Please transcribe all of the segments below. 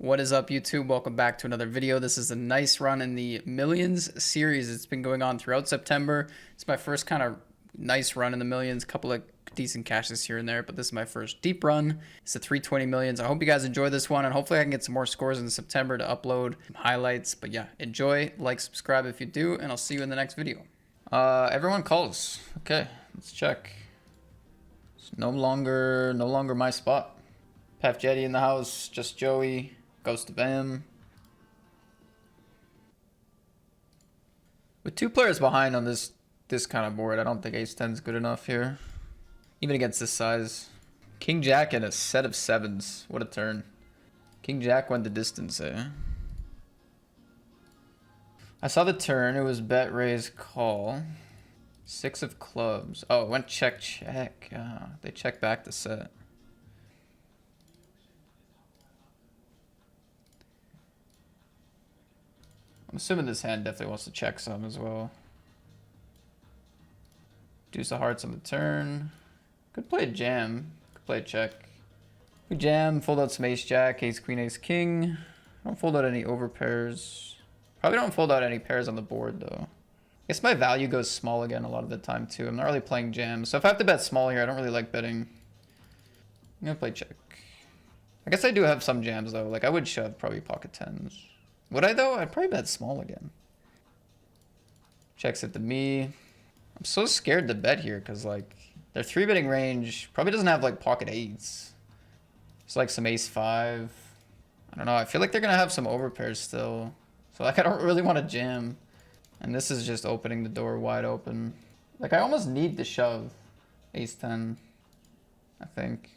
What is up, YouTube? Welcome back to another video. This is a nice run in the Millions series. It's been going on throughout September. It's my first kind of nice run in the Millions. A couple of decent cashes here and there, but this is my first deep run. It's a 320 millions. I hope you guys enjoy this one, and hopefully I can get some more scores in September to upload some highlights. But yeah, enjoy, like, subscribe if you do, and I'll see you in the next video. Everyone calls. Okay, let's check. It's no longer my spot. Pef Jetty in the house, just Joey. Goes to Bam. With two players behind on this kind of board, I don't think Ace-10 is good enough here. Even against this size. King Jack and a set of sevens. What a turn. King Jack went the distance, eh? I saw the turn. It was bet, raise, call. Six of clubs. Oh, it went check, check. They checked back the set. I'm assuming this hand definitely wants to check some as well. Deuce of hearts on the turn. Could play a jam. Could play a check. We jam, fold out some ace jack, ace queen, ace king. Don't fold out any over pairs. Probably don't fold out any pairs on the board though. I guess my value goes small again a lot of the time too. I'm not really playing jam. So if I have to bet small here, I don't really like betting. I'm gonna play check. I guess I do have some jams though. Like I would shove probably pocket tens. Would I though? I'd probably bet small again. Checks it to me. I'm so scared to bet here because like their 3-betting range probably doesn't have like pocket eights. It's like some ace 5. I don't know. I feel like they're gonna have some overpairs still. So like I don't really want to jam. And this is just opening the door wide open. Like I almost need to shove ace 10. I think.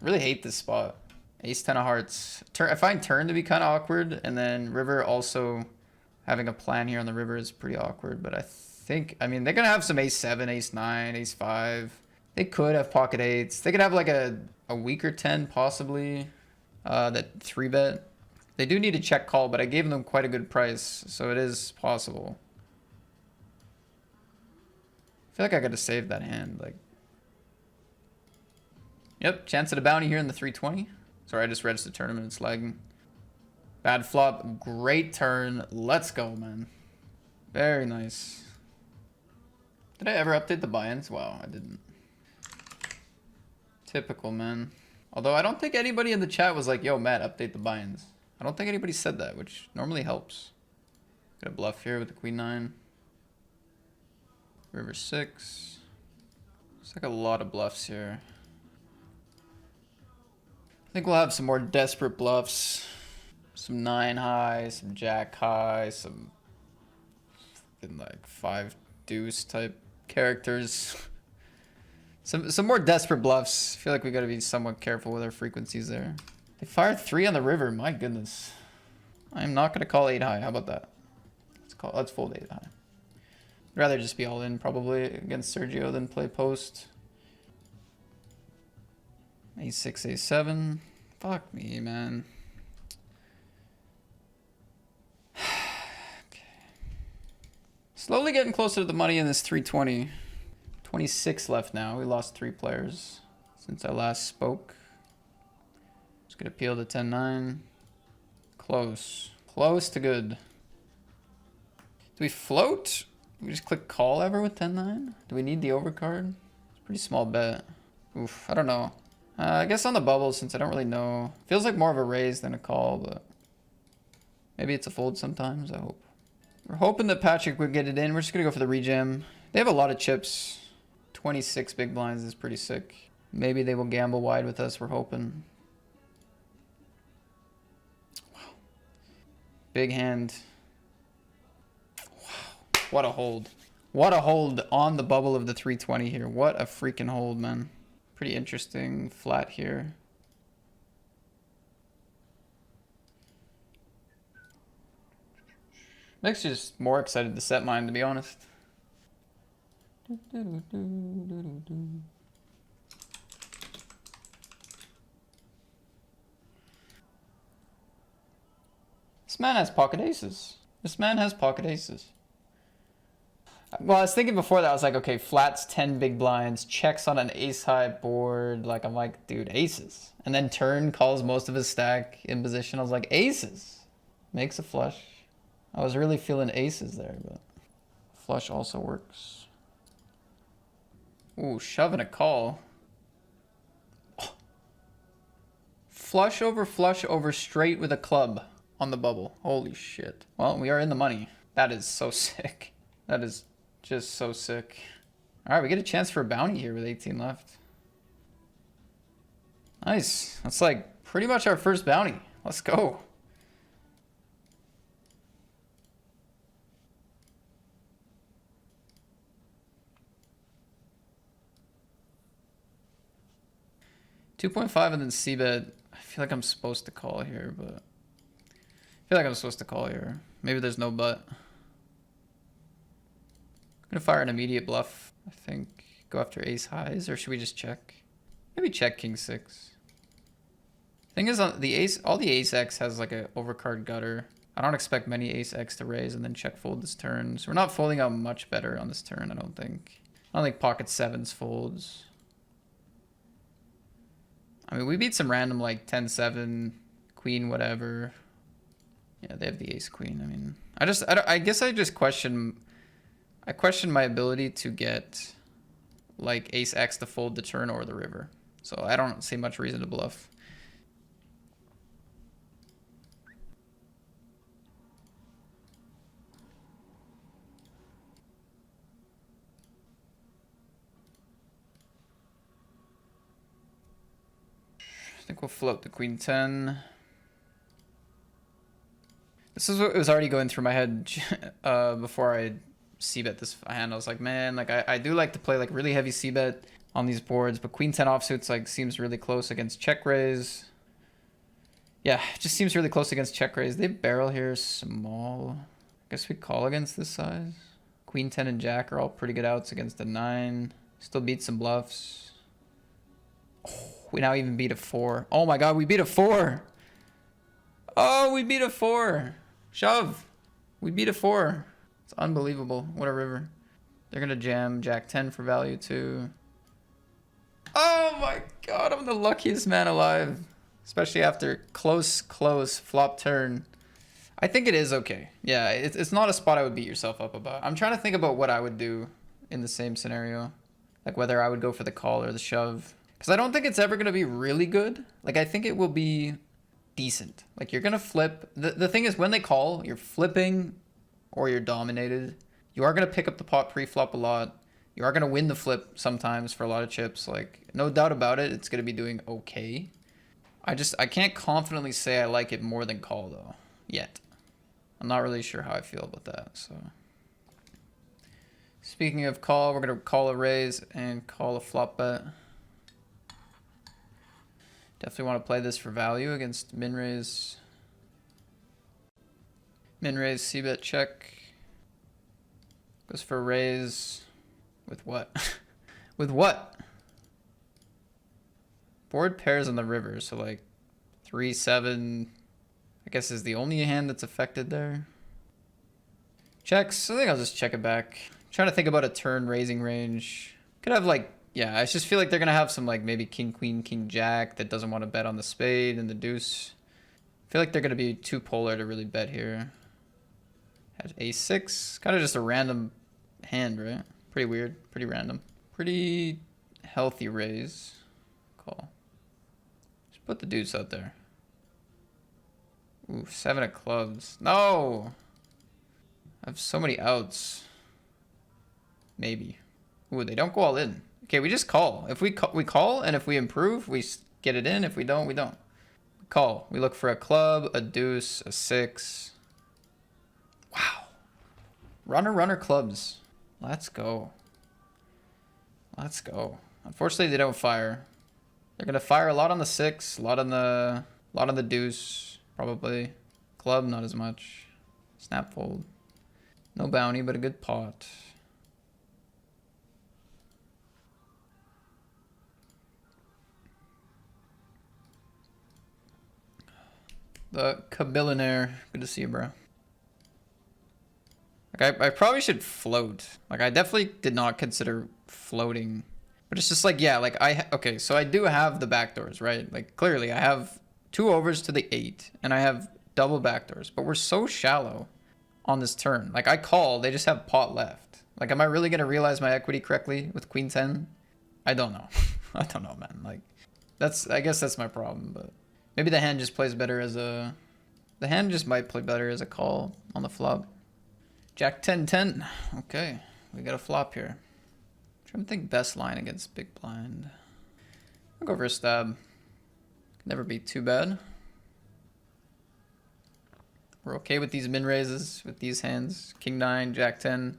I really hate this spot. Ace 10 of hearts. I find turn to be kind of awkward, and then river also having a plan here on the river is pretty awkward, but I mean, they're going to have some ace 7, ace 9, ace 5. They could have pocket eights. They could have like a weaker 10 possibly, that 3-bet. They do need a check call, but I gave them quite a good price, so it is possible. I feel like I got to save that hand. Like, yep, chance at a bounty here in the 320. Sorry, I just registered tournament. It's lagging. Bad flop. Great turn. Let's go, man. Very nice. Did I ever update the buy-ins? Wow, I didn't. Typical, man. Although I don't think anybody in the chat was like, yo, Matt, update the buy-ins. I don't think anybody said that, which normally helps. Got a bluff here with the queen 9. River 6. Looks like a lot of bluffs here. I think we'll have some more desperate bluffs. Some 9 high, some jack high, some like 5 deuce type characters. Some more desperate bluffs. I feel like we got to be somewhat careful with our frequencies there. They fired 3 on the river. My goodness. I'm not going to call 8 high. How about that? Let's fold 8 high. I'd rather just be all in probably against Sergio than play post. A6, A7. Fuck me, man. Okay. Slowly getting closer to the money in this 320. 26 left now. We lost 3 players since I last spoke. Just gonna peel to 10-9. Close. Close to good. Do we float? Do we just click call ever with 10-9? Do we need the overcard? It's a pretty small bet. Oof, I don't know. I guess on the bubble, since I don't really know. Feels like more of a raise than a call, but maybe it's a fold sometimes, I hope. We're hoping that Patrick would get it in. We're just going to go for the rejam. They have a lot of chips. 26 big blinds is pretty sick. Maybe they will gamble wide with us, we're hoping. Wow. Big hand. Wow. What a hold. What a hold on the bubble of the 320 here. What a freaking hold, man. Pretty interesting flat here. Makes you just more excited to set mine, to be honest. This man has pocket aces. This man has pocket aces. Well, I was thinking before that, I was like, okay, flats 10 big blinds, checks on an ace high board. Like, I'm like, dude, aces. And then turn calls most of his stack in position. I was like, aces. Makes a flush. I was really feeling aces there, but flush also works. Ooh, shove and a call. Oh. Flush over straight with a club on the bubble. Holy shit. Well, we are in the money. That is so sick. That is just so sick. All right, we get a chance for a bounty here with 18 left. Nice. That's like pretty much our first bounty. Let's go. $2.5 and then c-bet. I feel like I'm supposed to call here, but I feel like I'm supposed to call here. Maybe there's no but. I'm gonna fire an immediate bluff. I think go after ace highs, or should we just check? Maybe check king six. Thing is, on the ace, all the ace X has like a overcard gutter. I don't expect many ace X to raise and then check fold this turn. So we're not folding out much better on this turn, I don't think. I don't think pocket sevens folds. I mean, we beat some random like 10-7, queen, whatever. Yeah, they have the ace queen. I mean, I guess I just question my ability to get like ace X to fold the turn or the river. So I don't see much reason to bluff. I think we'll float the queen 10. This is what was already going through my head before I c-bet this hand. I was like, man, like I do like to play like really heavy c-bet on these boards, but queen 10 offsuits like seems really close against check raise. Yeah, it just seems really close against check raise. They barrel here small. I guess we call against this size. Queen 10 and jack are all pretty good outs against the 9. Still beat some bluffs. Oh, we now even beat a 4. Oh my god, we beat a 4. Oh, we beat a 4. Shove. We beat a 4. It's unbelievable. What a river. They're going to jam jack 10 for value too. Oh my god, I'm the luckiest man alive. Especially after close flop turn. I think it is okay. Yeah, it's not a spot I would beat yourself up about. I'm trying to think about what I would do in the same scenario. Like whether I would go for the call or the shove. Because I don't think it's ever going to be really good. Like I think it will be decent. Like you're going to flip. The thing is when they call, you're flipping or you're dominated. You are going to pick up the pot pre-flop a lot. You are going to win the flip sometimes for a lot of chips. Like no doubt about it, it's going to be doing okay. I can't confidently say I like it more than call though, yet. I'm not really sure how I feel about that, so. Speaking of call, we're gonna call a raise and call a flop bet. Definitely want to play this for value against min raise. Min raise, c-bet check. Goes for a raise. With what? With what? Board pairs on the river, so like 3-7, I guess is the only hand that's affected there. Checks, I think I'll just check it back. I'm trying to think about a turn raising range. Could have like, yeah, I just feel like they're gonna have some like maybe king, queen, king, jack that doesn't want to bet on the spade and the deuce. I feel like they're gonna be too polar to really bet here. Had a6, kind of just a random hand, right? Pretty weird, pretty random. Pretty healthy raise. Call. Put the deuce out there. Ooh, 7 of clubs. No! I have so many outs. Maybe. Ooh, they don't go all in. Okay, we just call. If we call, and if we improve, we get it in. If we don't, we don't. Call. We look for a club, a deuce, a 6. Wow. Runner clubs. Let's go. Let's go. Unfortunately, they don't fire. They're gonna fire a lot on the 6, a lot on the deuce, probably. Club, not as much. Snap fold. No bounty, but a good pot. The Kabillionaire. Good to see you, bro. Like I probably should float. Like I definitely did not consider floating. But it's just like, yeah, like okay, so I do have the backdoors, right? Like clearly I have 2 overs to the 8 and I have double backdoors, but we're so shallow on this turn. Like I call, they just have pot left. Like am I really going to realize my equity correctly with queen 10? I don't know. I don't know, man. Like I guess that's my problem, but maybe the hand just plays better as a the hand just might play better as a call on the flop. Jack 10-10. Okay, we got a flop here. Trying to think best line against big blind. I'll go for a stab. Never be too bad. We're okay with these min raises, with these hands. King 9, Jack 10.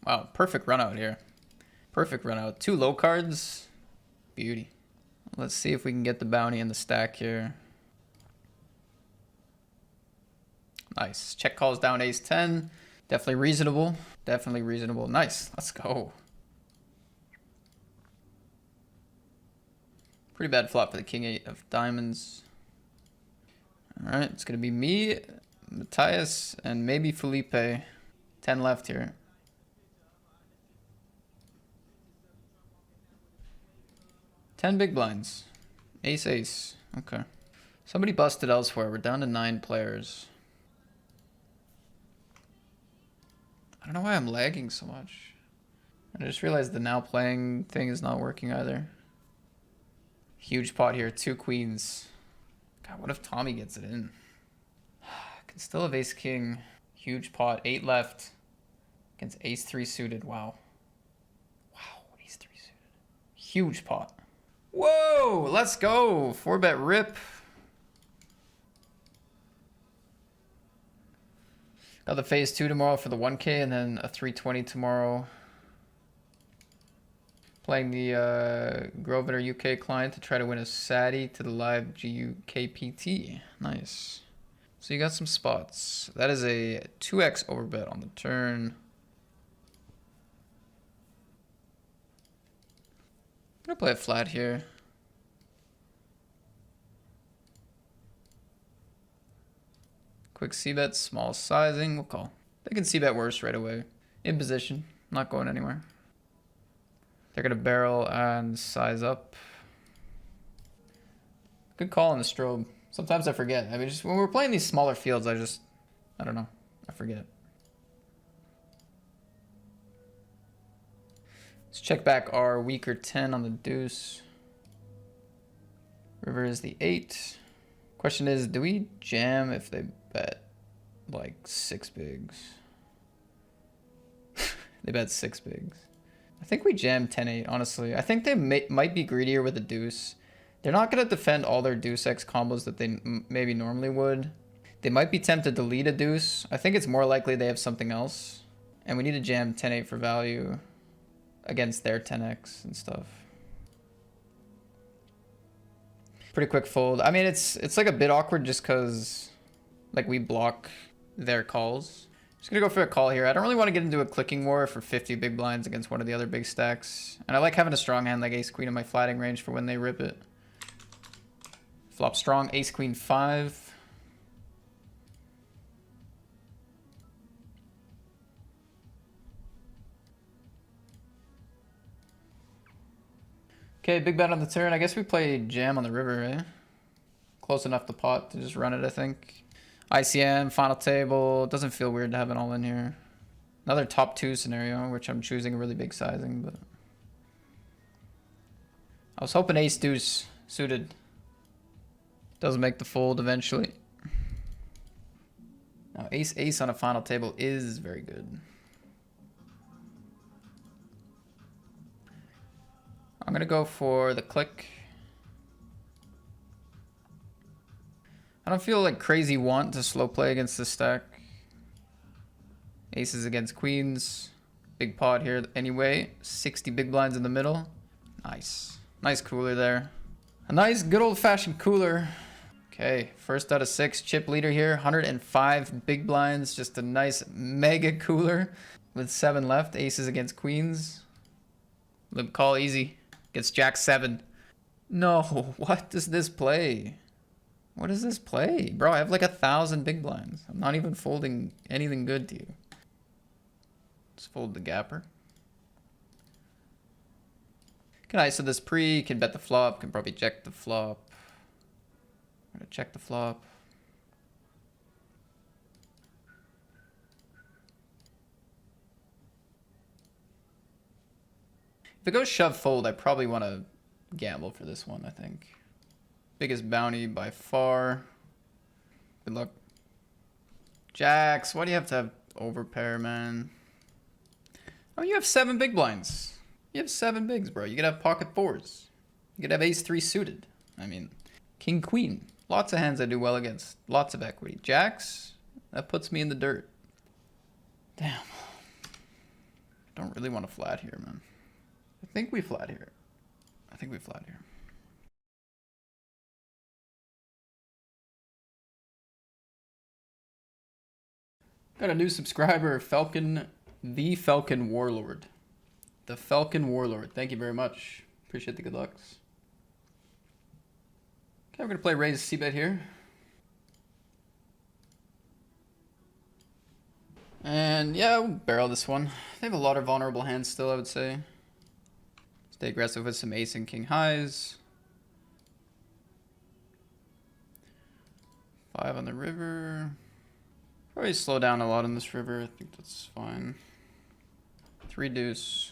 Wow, perfect run out here. Perfect run out. 2 low cards. Beauty. Let's see if we can get the bounty in the stack here. Nice. Check calls down ace 10. Definitely reasonable. Definitely reasonable. Nice. Let's go. Pretty bad flop for the king 8 of diamonds. All right. It's going to be me, Matthias, and maybe Felipe. 10 left here. Ten big blinds. Ace, ace. Okay. Somebody busted elsewhere. We're down to 9 players. I don't know why I'm lagging so much. I just realized the now playing thing is not working either. Huge pot here. 2 queens. God, what if Tommy gets it in? Can still have ace king. Huge pot. 8 left. Against ace 3 suited. Wow. Wow. Ace 3 suited. Huge pot. Whoa, let's go. 4-bet rip. Got the phase 2 tomorrow for the 1K and then a 320 tomorrow. Playing the Grosvenor UK client to try to win a Sadie to the live GUKPT. Nice. So you got some spots. That is a 2x overbet on the turn. I'm gonna play it flat here. Quick c-bet, small sizing, we'll call. They can c-bet worse right away. In position, not going anywhere. They're gonna barrel and size up. Good call on the strobe. Sometimes I forget. I mean, just when we're playing these smaller fields, I don't know, I forget. Let's check back our weaker 10 on the deuce. River is the 8. Question is, do we jam if they bet like 6 bigs? They bet 6 bigs. I think we jam 10-8, honestly. I think they might be greedier with the deuce. They're not going to defend all their deuce X combos that they maybe normally would. They might be tempted to lead a deuce. I think it's more likely they have something else. And we need to jam 10-8 for value against their 10x and stuff. Pretty quick fold. I mean, it's like a bit awkward just because like we block their calls. Just gonna go for a call here. I don't really want to get into a clicking war for 50 big blinds against one of the other big stacks. And I like having a strong hand like ace queen in my flatting range for when they rip it. Flop strong, ace queen 5. Okay, big bet on the turn. I guess we play jam on the river, eh? Close enough to pot to just run it, I think. ICM, final table. Doesn't feel weird to have it all in here. Another top 2 scenario, which I'm choosing a really big sizing, but I was hoping ace deuce suited. Doesn't make the fold eventually. Now ace ace on a final table is very good. I'm gonna go for the click. I don't feel like crazy want to slow play against this stack. Aces against queens. Big pot here anyway. 60 big blinds in the middle. Nice. Nice cooler there. A nice good old fashioned cooler. Okay, first out of 6, chip leader here. 105 big blinds. Just a nice mega cooler with 7 left. Aces against queens. Limp call easy. Gets jack 7. No, what does this play? What does this play? Bro, I have like 1,000 big blinds. I'm not even folding anything good to you. Let's fold the gapper. Can ISO this pre, can bet the flop, can probably check the flop. I'm gonna check the flop. If it goes shove fold, I probably want to gamble for this one, I think. Biggest bounty by far. Good luck. Jacks, why do you have to have overpair, man? Oh, you have 7 big blinds. You have 7 bigs, bro. You could have pocket 4s. You could have ace 3 suited. I mean, king queen. Lots of hands I do well against. Lots of equity. Jacks, that puts me in the dirt. Damn. I don't really want to flat here, man. I think we flat here. I think we flat here. Got a new subscriber, Falcon, the Falcon Warlord. The Falcon Warlord. Thank you very much. Appreciate the good lucks. Okay, we're gonna play raise c-bet here. And yeah, we'll barrel this one. They have a lot of vulnerable hands still, I would say. Stay aggressive with some ace and king highs. 5 on the river. Probably slow down a lot on this river. I think that's fine. 3 deuce.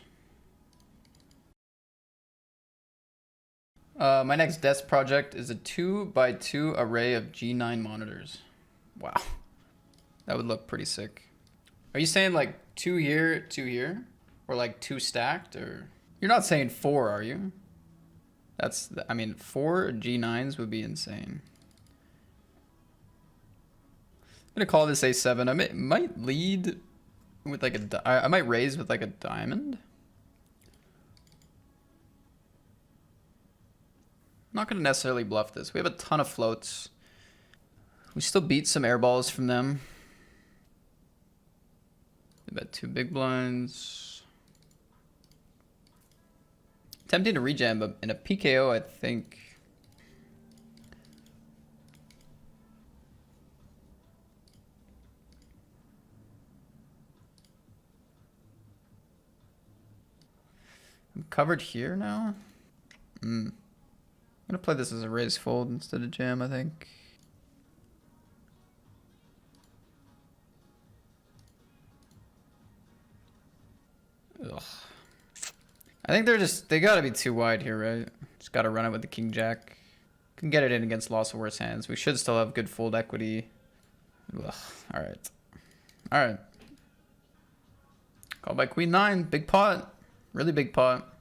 My next desk project is a 2x2 array of G9 monitors. Wow. That would look pretty sick. Are you saying like 2 here, 2 here? Or like 2 stacked? Or you're not saying 4, are you? That's, I mean, 4 G9s would be insane. I'm gonna call this a7. I might lead with like I might raise with like a diamond. I'm not gonna necessarily bluff this. We have a ton of floats. We still beat some air balls from them. We bet 2 big blinds. Tempting to rejam, but in a PKO, I think. I'm covered here now. I'm gonna play this as a raise fold instead of jam, I think. Ugh. I think they gotta be too wide here, right? Just gotta run it with the king jack. Can get it in against lots of worse hands. We should still have good fold equity. Ugh. All right. All right. Called by queen 9. Big pot. Really big pot.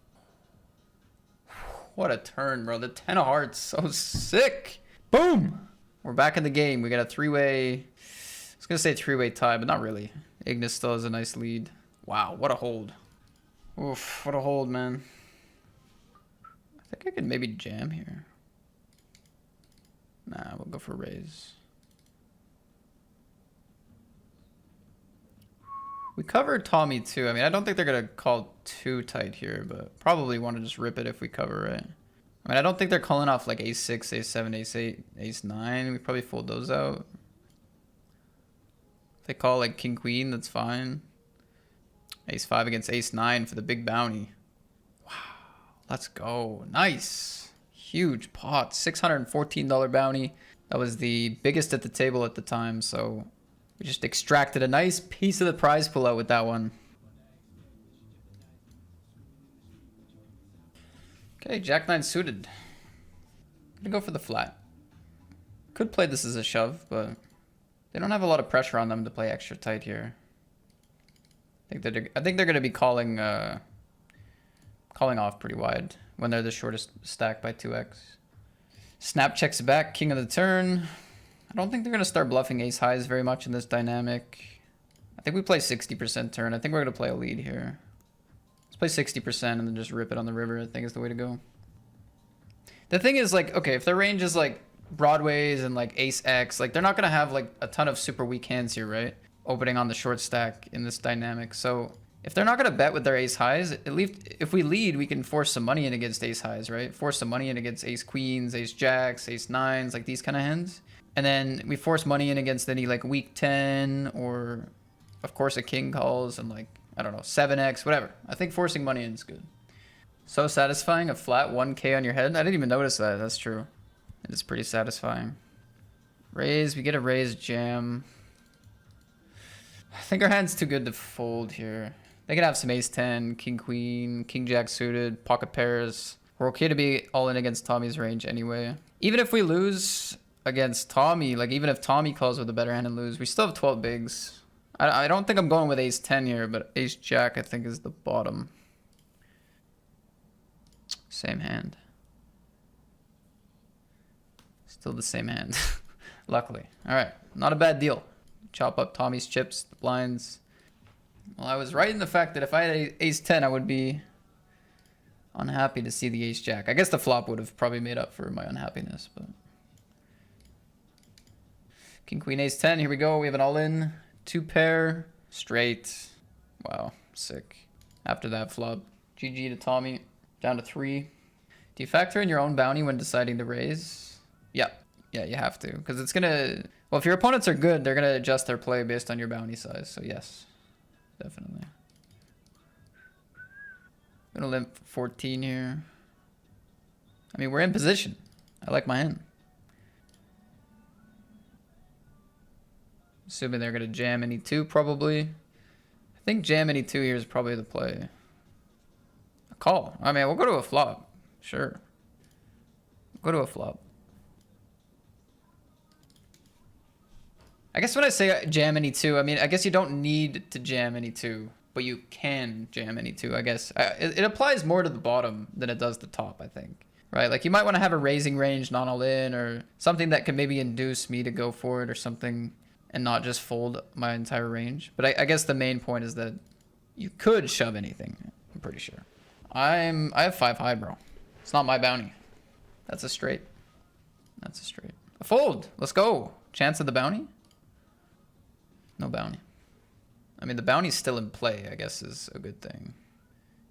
What a turn, bro. The 10 of hearts. So sick. Boom. We're back in the game. We got a 3-way. I was going to say 3-way tie, but not really. Ignis still has a nice lead. Wow. What a hold. Oof. What a hold, man. I think I could maybe jam here. Nah, we'll go for raise. We covered Tommy too. I mean, I don't think they're going to call too tight here, but probably want to just rip it if we cover, right? I mean, I don't think they're calling off like ace 6, ace 7, ace 8, ace 9. We probably fold those out. If they call like king queen, that's fine. Ace 5 against ace 9 for the big bounty. Wow. Let's go. Nice. Huge pot. $614 bounty. That was the biggest at the table at the time, so we just extracted a nice piece of the prize pool out with that one. Okay, Jack 9 suited. Gonna go for the flat. Could play this as a shove, but they don't have a lot of pressure on them to play extra tight here. I think they're gonna be calling off pretty wide when they're the shortest stack by 2x. Snap checks back, king of the turn. I don't think they're going to start bluffing ace highs very much in this dynamic. I think we play 60% turn. I think we're going to play a lead here. Let's play 60% and then just rip it on the river, I think is the way to go. The thing is, like, okay, if their range is like broadways and like ace X, like they're not going to have like a ton of super weak hands here, right? Opening on the short stack in this dynamic. So If they're not going to bet with their ace highs, at least if we lead, we can force some money in against ace highs, right? Force some money in against ace queens, ace jacks, ace nines, like these kind of hands. And then we force money in against any like weak 10 or of course a king calls and like, I don't know, 7x, whatever. I think forcing money in is good. So satisfying, a flat 1k on your head. I didn't even notice that. That's true. It is pretty satisfying. Raise, we get a raise jam. I think our hand's too good to fold here. They could have some ace 10, king queen, king jack suited, pocket pairs. We're okay to be all in against Tommy's range anyway. Even if we lose against Tommy, like even if Tommy calls with a better hand and lose, we still have 12 bigs. I don't think I'm going with ace 10 here, but ace jack I think is the bottom. Same hand. Still the same hand. Luckily. All right, not a bad deal. Chop up Tommy's chips, the blinds. Well, I was right in the fact that if I had ace 10, I would be unhappy to see the ace jack. I guess the flop would have probably made up for my unhappiness, but king queen ace 10, here we go. We have an all-in, 2 pair, straight. Wow, sick. After that flop, GG to Tommy, down to 3. Do you factor in your own bounty when deciding to raise? Yeah, you have to, because it's gonna, well, if your opponents are good, they're gonna adjust their play based on your bounty size, so yes, definitely. I'm gonna limp 14 here. I mean, we're in position. I like my hand. Assuming they're gonna jam any 2 probably. I think jam any 2 here is probably the play. A call. I mean, we'll go to a flop. Sure. Go to a flop. I guess when I say jam any 2, I mean, I guess you don't need to jam any 2, but you can jam any 2, I guess. It applies more to the bottom than it does the top, I think. Right? Like you might want to have a raising range, not all in, or something that can maybe induce me to go for it or something and not just fold my entire range. But I guess the main point is that you could shove anything, I'm pretty sure. I have 5 high, bro. It's not my bounty. That's a straight. That's a straight. A fold. Let's go. Chance of the bounty? No bounty. I mean, the bounty's still in play, I guess, is a good thing.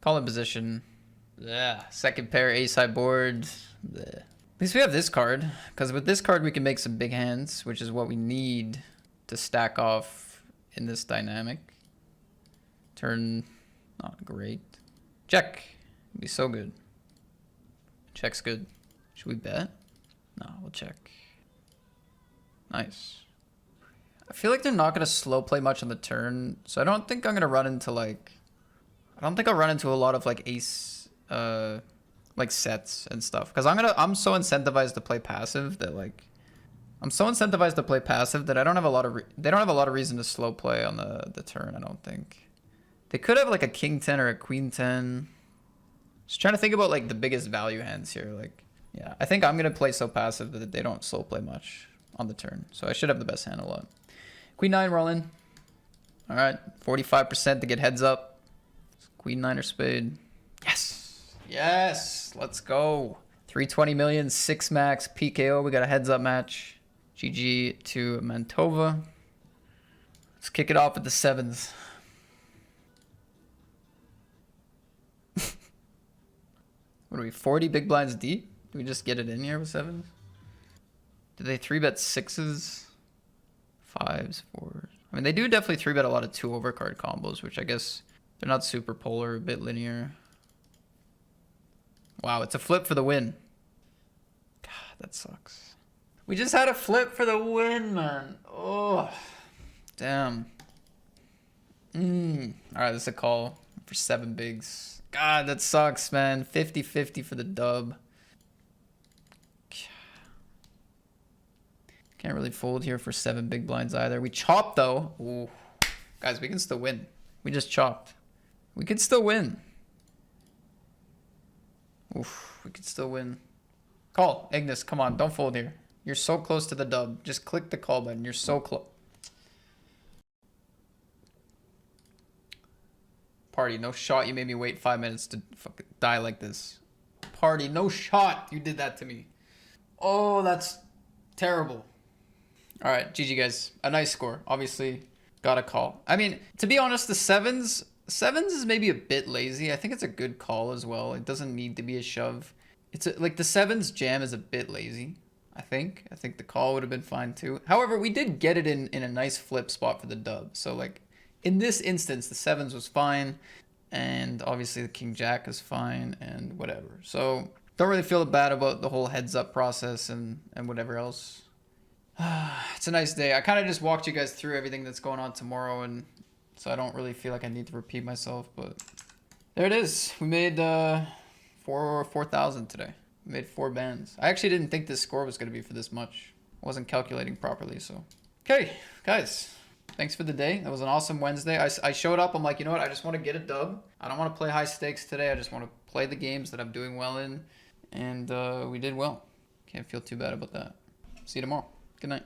Call in position. Yeah. Second pair, ace high board. Blech. At least we have this card, because with this card we can make some big hands, which is what we need to stack off in this dynamic. Turn, not great. Check. It'd be so good. Check's good. Should we bet? No, we'll check. Nice. I feel like they're not going to slow play much on the turn, so I don't think I'm going to run into like, I don't think I'll run into a lot of like ace, like sets and stuff. Because I'm so incentivized to play passive that like, I don't have a lot of, they don't have a lot of reason to slow play on the turn, I don't think. They could have like a king 10 or a queen 10. Just trying to think about like the biggest value hands here. Like, yeah, I think I'm going to play so passive that they don't slow play much on the turn. So I should have the best hand a lot. Queen 9, roll in. All right, 45% to get heads up. Queen 9 or spade. Yes. Yes. Let's go. 320 million, 6 max, PKO. We got a heads up match. GG to Mantova. Let's kick it off with the 7s. What are we, 40 big blinds deep? Do we just get it in here with 7s? Do they 3-bet 6s? 5s, 4s. I mean, they do definitely 3-bet a lot of 2 overcard combos, which I guess they're not super polar, a bit linear. Wow, it's a flip for the win. God, that sucks. We just had a flip for the win, man. Oh, damn. All right, this is a call for 7 bigs. God, that sucks, man. 50-50 for the dub. Can't really fold here for 7 big blinds either. We chopped though. Ooh. Guys, we can still win. We just chopped. We could still win. Oof, we could still win. Call, Ignis, come on, don't fold here. You're so close to the dub. Just click the call button. You're so close. Party, no shot. You made me wait 5 minutes to fucking die like this. Party, no shot. You did that to me. Oh, that's terrible. All right, GG guys. A nice score. Obviously, got a call. I mean, to be honest, the 7s, Sevens is maybe a bit lazy. I think it's a good call as well. It doesn't need to be a shove. Like the sevens jam is a bit lazy. I think the call would have been fine too. However, we did get it in a nice flip spot for the dub. So like in this instance, the sevens was fine, and obviously the king jack is fine and whatever. So don't really feel bad about the whole heads up process and whatever else. It's a nice day. I kind of just walked you guys through everything that's going on tomorrow, and so I don't really feel like I need to repeat myself, but there it is. We made 4,000 today. We made 4 bands. I actually didn't think this score was going to be for this much. I wasn't calculating properly, so. Okay, guys. Thanks for the day. That was an awesome Wednesday. I showed up. I'm like, you know what? I just want to get a dub. I don't want to play high stakes today. I just want to play the games that I'm doing well in, and we did well. Can't feel too bad about that. See you tomorrow. Good night.